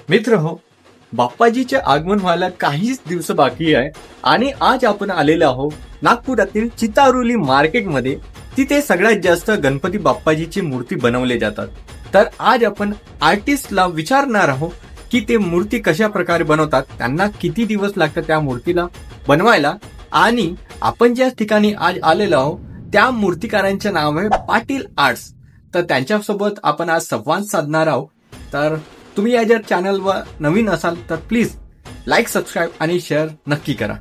मित्र हो, बाप्पाजीचे आगमन व्हायला काहीच दिवस बाकी आहे आणि आज आपण आलेलो आहोत नागपुरातील चितारुली मार्केटमध्ये. तिथे सगळ्यात जास्त गणपती बाप्पाजीची मूर्ती बनवले जातात. तर आज आपण आर्टिस्टला विचारणार आहोत की ते मूर्ती कशा प्रकारे बनवतात, त्यांना किती दिवस लागतात त्या मूर्तीला बनवायला, आणि आपण ज्या ठिकाणी आज आलेलो आहोत त्या मूर्तिकारांचे नाव आहे पाटील आर्ट्स. तर त्यांच्यासोबत आपण आज संवाद साधणार आहोत. तर तुम्ही या जर चॅनलवर नवीन असाल तर प्लीज लाईक, सबस्क्राईब आणि शेअर नक्की करा.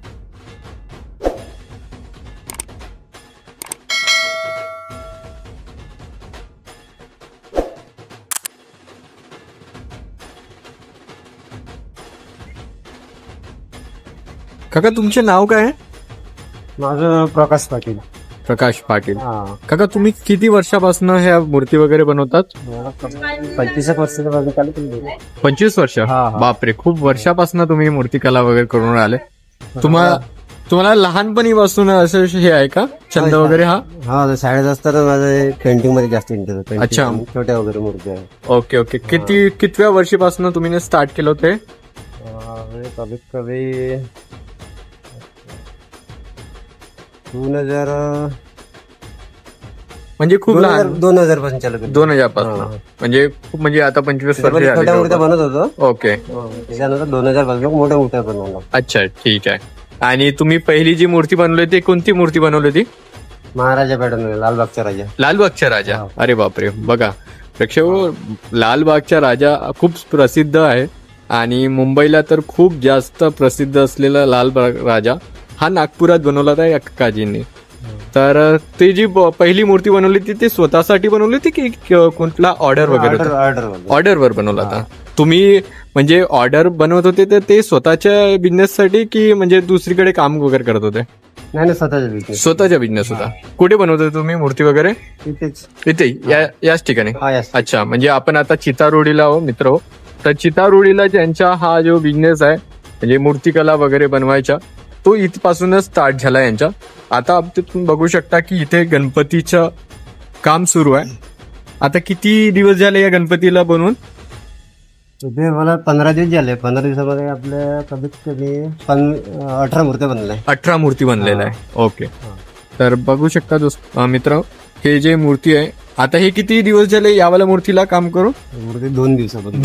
काका, तुमचे नाव काय आहे? माझं प्रकाश पाटील. प्रकाश पाटील. हा. काका, तुम्ही किती वर्षापासून ह्या मूर्ती वगैरे बनवतात? 25 वर्ष. 25 वर्ष. हा, हा. बापरे, खूप वर्षापासून तुम्ही मूर्तिकला वगैरे करून आले. तुम्हाला लहानपणीपासून असं हे आहे का, छंद वगैरे? हा, शाळेत असताना माझं पेंटिंग मध्ये जास्त इंटरेस्ट. अच्छा. छोट्या वगैरे मूर्ती आहे. Okay okay. कितव्या वर्षीपासून तुम्ही स्टार्ट केलं होते? कमीत कमी 2000 म्हणजे खूप लहान. 2000 पासून चालू केलं. 2000 पासून. म्हणजे खूप, म्हणजे आता 25 वर्ष छोट्या मूर्त्या बनत होतो. ओके. त्याच्यानंतर 2000 पासून मोठ्या बनवलं. अच्छा, ठीक आहे. आणि तुम्ही पहिली जी मूर्ती बनवली होती, कोणती मूर्ती बनवली होती? महाराजा पॅटर्न, लालबागचा राजा. लालबागचा राजा. अरे बापरे, बघा प्रेक्षक, लालबागचा राजा खूप प्रसिद्ध आहे आणि मुंबईला तर खूप जास्त प्रसिद्ध असलेला लालबाग राजा हा नागपुरात बनवला होता या काकाजींनी. तर ते जी पहिली मूर्ती बनवली होती ती स्वतःसाठी बनवली होती की कोणता ऑर्डर वगैरे? ऑर्डरवर बनवला होता. तुम्ही म्हणजे ऑर्डर बनवत होते तर ते स्वतःच्या बिझनेससाठी की म्हणजे दुसरीकडे काम वगैरे करत होते? नाही, स्वतःच्या बिझनेस होता. कुठे बनवत होते तुम्ही मूर्ती वगैरे? इथे याच ठिकाणी. अच्छा, म्हणजे आपण आता चितारोडीला आहो मित्र हो. तर चितारोडीला ज्यांचा हा जो बिझनेस आहे म्हणजे मूर्तिकला वगैरे बनवायचा, तो इथपासूनच स्टार्ट झाला यांचा. आता तुम्ही बघू शकता की इथे गणपतीचं काम सुरू आहे. आता किती दिवस झाले या गणपतीला बनवून? मला 15 दिवस झाले. 15 दिवसामध्ये आपल्या कमीत कमी 18 मूर्त्या बनल्या. 18 मूर्ती बनलेल्या आहे. ओके. तर बघू शकता मित्र, हे जे मूर्ती आहे, आता हे किती दिवस झाले यावाला मूर्तीला काम करू? मूर्ती 2 दिवसापासून.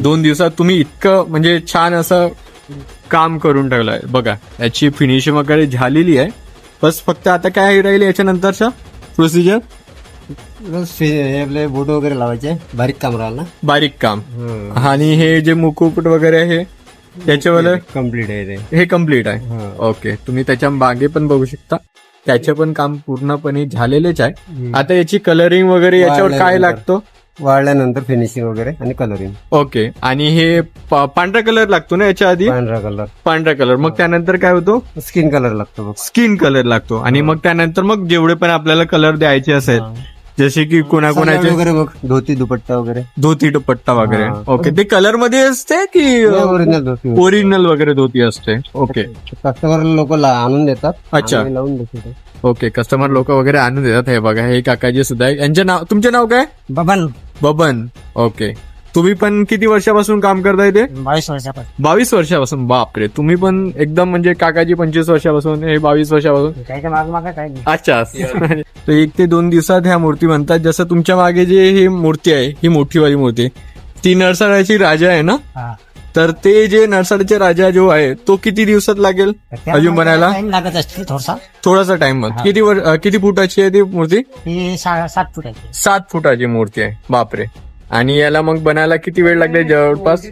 2 दिवसात तुम्ही इतकं म्हणजे छान असं काम करून ठेवलंय. बघा, याची फिनिशिंग वगैरे झालेली आहे. बस फक्त आता काय राहील याच्यानंतरचा प्रोसिजर? आपले बोट वगैरे लावायचे. बारीक काम राहिलं. बारीक काम. आणि हे जे मुकुट वगैरे आहे त्याच्यावाला कम्प्लीट आहे. हे कम्प्लीट आहे. ओके. तुम्ही त्याच्या मागे पण बघू शकता, त्याचे पण काम पूर्णपणे झालेलेच आहे. आता याची कलरिंग वगैरे याच्यावर काय लागतो? वाळल्यानंतर फिनिशिंग वगैरे आणि कलरिंग. ओके. आणि हे पांढरा कलर लागतो ना याच्या आधी? पांढरा कलर. मग त्यानंतर काय होतो? स्किन कलर लागतो. स्किन कलर लागतो. आणि मग त्यानंतर मग जेवढे पण आपल्याला कलर द्यायचे असेल, जसे की कोणाकोणाचे वगैरे, मग धोती दुपट्टा वगैरे. धोती दुपट्टा वगैरे. ओके. ते कलर मध्ये असते की ओरिजिनल वगैरे धोती असते? ओके. कस्टमर लोक आणून देतात. अच्छा. लावून देतात. ओके. कस्टमर लोक वगैरे आणून देतात. हे बघा, हे काकाजी सुद्धा आहे. यांचे नाव, तुमचे नाव काय? बबन. ओके. तुम्ही पण किती वर्षापासून काम करताय ते? 22 वर्षापासून. बापरे, तुम्ही पण एकदम म्हणजे काकाजी 25 वर्षापासून, हे 22 वर्षापासून. अच्छा. तर 1 ते 2 दिवसात ह्या मूर्ती बनतात. जसं तुमच्या मागे जे ही मूर्ती आहे, ही मोठीवाली मूर्ती, ती नरसाळ्याची राजा आहे ना? तर ते जे नरसाळ्याचे राजा जो आहे तो किती दिवसात लागेल अजून बनायला? थोडासा टाइम. किती फुटाची आहे ती मूर्ती? 7 फुटाची मूर्ती आहे. बापरे. आणि याला मग बनायला किती वेळ लागले जवळपास?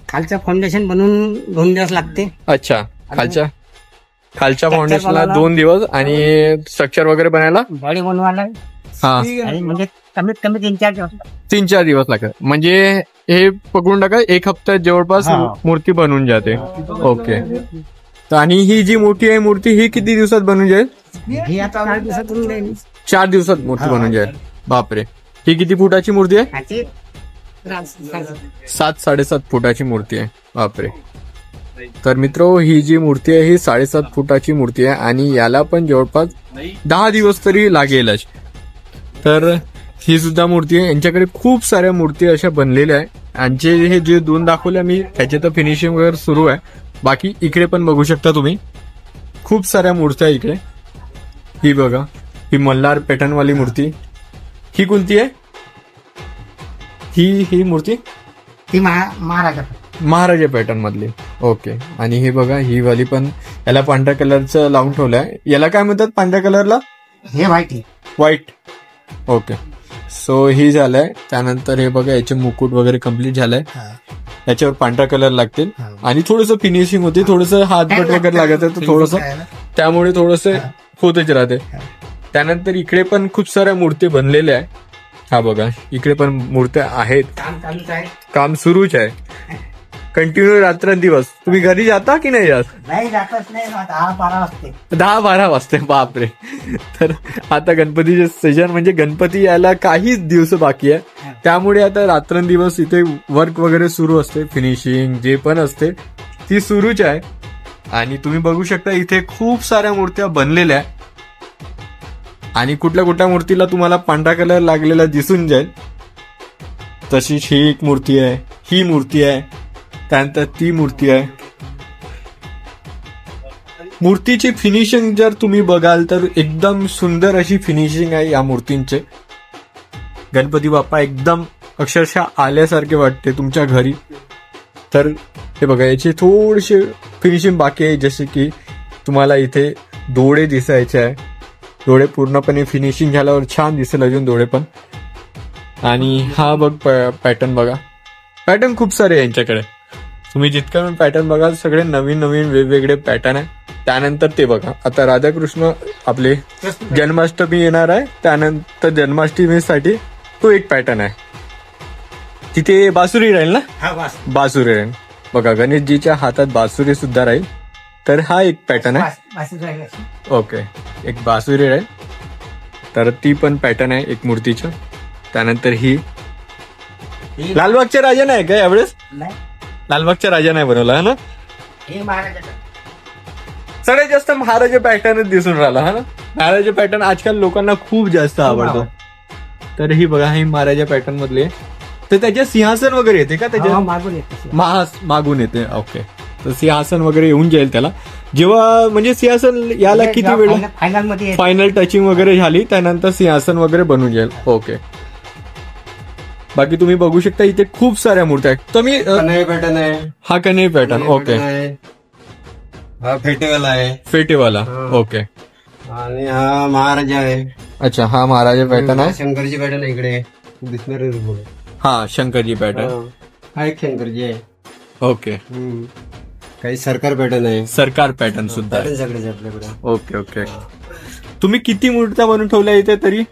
खालचं फाउंडेशन बनवून 2 दिवस लागते. अच्छा. खालच्या फाउंडेशनला 2 दिवस आणि स्ट्रक्चर वगैरे बनायला? बॉडी बनवायला हा, म्हणजे कमीत कमी 3-4 दिवस. 3-4 दिवस लागतात. म्हणजे हे पकडून टाका 1 हप्त्यात जवळपास मूर्ती बनून जाते. ओके. आणि ही जी मोठी आहे मूर्ती, ही किती दिवसात बनून जाईल? 4 दिवसात मूर्ती बनून जाईल. बापरे. ही किती फुटाची मूर्ती आहे? 7-7.5 फुटाची मूर्ती आहे. बापरे. तर मित्रो, ही जी मूर्ती आहे ही 7.5 फुटाची मूर्ती आहे आणि याला पण जवळपास 10 दिवस तरी लागेलच. तर ही सुद्धा मूर्ती आहे. यांच्याकडे खूप साऱ्या मूर्ती अशा बनलेल्या आहे. यांचे हे जे 2 दाखवल्या मी त्याचे तर फिनिशिंग वगैरे सुरू आहे. बाकी इकडे पण बघू शकता तुम्ही खूप साऱ्या मूर्त्या इकडे. ही बघा, ही मल्हार पॅटर्नवाली मूर्ती. ही कोणती आहे? ही मूर्ती ती महाराजा महाराजा पॅटर्न मधली. ओके. आणि ही बघा, ही वाली पण याला पांढऱ्या कलरचं लावून ठेवलंय. याला काय म्हणतात पांढऱ्या कलरला? हे व्हाईट. ओके. सो ही झालंय. त्यानंतर हे बघा, याचे मुकुट वगैरे कम्प्लीट झालंय. याच्यावर पांढरा कलर लागतील आणि थोडंसं फिनिशिंग होते. थोडंसं हातबट वगैरे लागत आहे, थोडंसं त्यामुळे थोडंसं होतच राहते. त्यानंतर इकडे पण खूप साऱ्या मूर्ती बनलेल्या आहे. हा बघा, इकडे पण मूर्त्या आहेत. काम सुरूच आहे कंटिन्यू रात्रंदिवस. तुम्ही घरी जाता की नाही जात? नाही, जातच नाही. 10-12 वाजते. 10-12 वाजते. बापरे. तर आता गणपतीचे सीजन म्हणजे गणपती यायला काहीच दिवस बाकी आहे. त्यामुळे आता रात्रंदिवस इथे वर्क वगैरे सुरू असते. फिनिशिंग जे पण असते ती सुरूच आहे. आणि तुम्ही बघू शकता इथे खूप साऱ्या मूर्त्या बनलेल्या आहे. आणि कुठल्या कुठल्या मूर्तीला तुम्हाला पांढरा कलर लागलेला दिसून जाईल. तशीच ही एक मूर्ती आहे, ही मूर्ती आहे, त्यानंतर ती मूर्ती आहे. मूर्तीची फिनिशिंग जर तुम्ही बघाल तर एकदम सुंदर अशी फिनिशिंग आहे या मूर्तींचे. गणपती बाप्पा एकदम अक्षरशः आल्यासारखे वाटते तुमच्या घरी. तर हे बघा, याची थोडीशी फिनिशिंग बाकी आहे. जसे की तुम्हाला इथे डोळे दिसायचे आहे. डोळे पूर्णपणे फिनिशिंग झाल्यावर छान दिसेल अजून डोळे पण. आणि हा बघ पॅटर्न बघा. पॅटर्न खूप सारे आहे यांच्याकडे. तुम्ही जितकं पॅटर्न बघाल सगळे नवीन नवीन वेगवेगळे पॅटर्न आहे. त्यानंतर ते बघा, आता राधाकृष्ण आपले जन्माष्टमी येणार आहे. त्यानंतर जन्माष्टमीसाठी तो एक पॅटर्न आहे. तिथे बासुरी राहील ना? बासुरी राहील बघा. गणेशजीच्या हातात बासुरी सुद्धा राहील. तर हा एक पॅटर्न आहे. ओके. एक बासुरी राहील. तर ती पण पॅटर्न आहे एक मूर्तीचं. त्यानंतर ही लालबागच्या राजा नाही का यावेळेस? लालबागच्या राजा नाही बनवला है ना? सगळ्यात जास्त महाराजा पॅटर्नच दिसून राहिला हा ना. महाराजा पॅटर्न आजकाल लोकांना खूप जास्त आवडतो. तर ही बघा, ही महाराजा पॅटर्न मधले. तर त्याच्या सिंहासन वगैरे येते का त्याच्या? मागून येते. ओके. तर सिंहासन वगैरे येऊन जाईल त्याला. जेव्हा म्हणजे सिंहासन याला किती वेळ फायनल टचिंग वगैरे झाली त्यानंतर सिंहासन वगैरे बनून जाईल. ओके. बाकी तुम्ही बघू शकता इथे खूप साऱ्या मूर्त्या आहेत. तुम्ही कन्हैया पॅटर्न आहे. हा कन्हैया पॅटर्न. ओके. हा फेटेवाला आहे. फेटेवाला. ओके. आणि हा महाराजा आहे. अच्छा, हा महाराजा पॅटर्न आहे. शंकरजी पॅटर्न आहे इकडे दिसणार. हा शंकरजी पॅटर्न. हा एक शंकरजी आहे. ओके. काही सरकार पॅटर्न आहे. सरकार पॅटर्न सुद्धा आहे. सगळे आपल्याकडे. Okay okay. तुम्ही किती मूर्त्या बनवून ठेवल्या इथे तरी?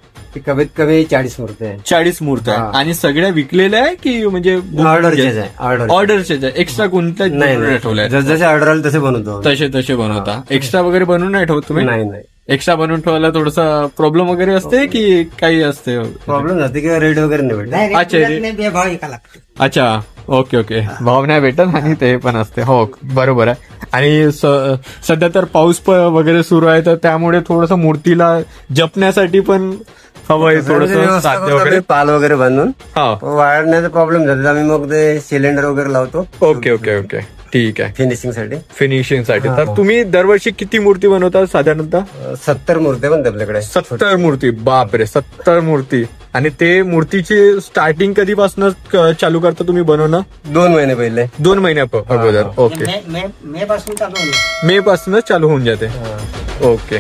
कमीत कमी 40 मूर्त्या आहे. 40 मूर्त्या आहे. आणि सगळ्या विकलेल्या आहे की म्हणजे ऑर्डरचेच आहे. ऑर्डरचेच आहे. एक्स्ट्रा कोणत्या नाही ठेवल्या? जसे ऑर्डर आले तसे बनवतो. तसे बनवता. एक्स्ट्रा वगैरे बनवून नाही ठेवत तुम्ही? नाही. एक्स्ट्रा बनवून ठेवायला थोडासा प्रॉब्लेम वगैरे असते की काही असते? प्रॉब्लेम जाते किंवा रेट वगैरे नाही भेटत. अच्छा. Okay okay. भाव नाही भेटत आणि ते पण असते. हो बरोबर आहे. आणि सध्या तर पाऊस वगैरे सुरू आहे तर त्यामुळे थोडस मूर्तीला जपण्यासाठी पण हवंय थोडस साध्य वगैरे. पाल वगैरे बांधून हा वाढण्याचा प्रॉब्लेम झाला. आम्ही मग ते सिलेंडर वगैरे लावतो. Okay okay okay. ठीक आहे. फिनिशिंग साठी. तर तुम्ही दरवर्षी किती मूर्ती बनवता साधारणतः? 70 मूर्ती बनते आपल्याकडे. 70 मूर्ती. बापरे, 70 मूर्ती. आणि ते मूर्तीची स्टार्टिंग कधीपासून चालू करता तुम्ही बनवणं? 2 महिने पहिले. 2 महिन्या अगोदर. ओके. मे पासून मे पासूनच चालू होऊन जाते. ओके.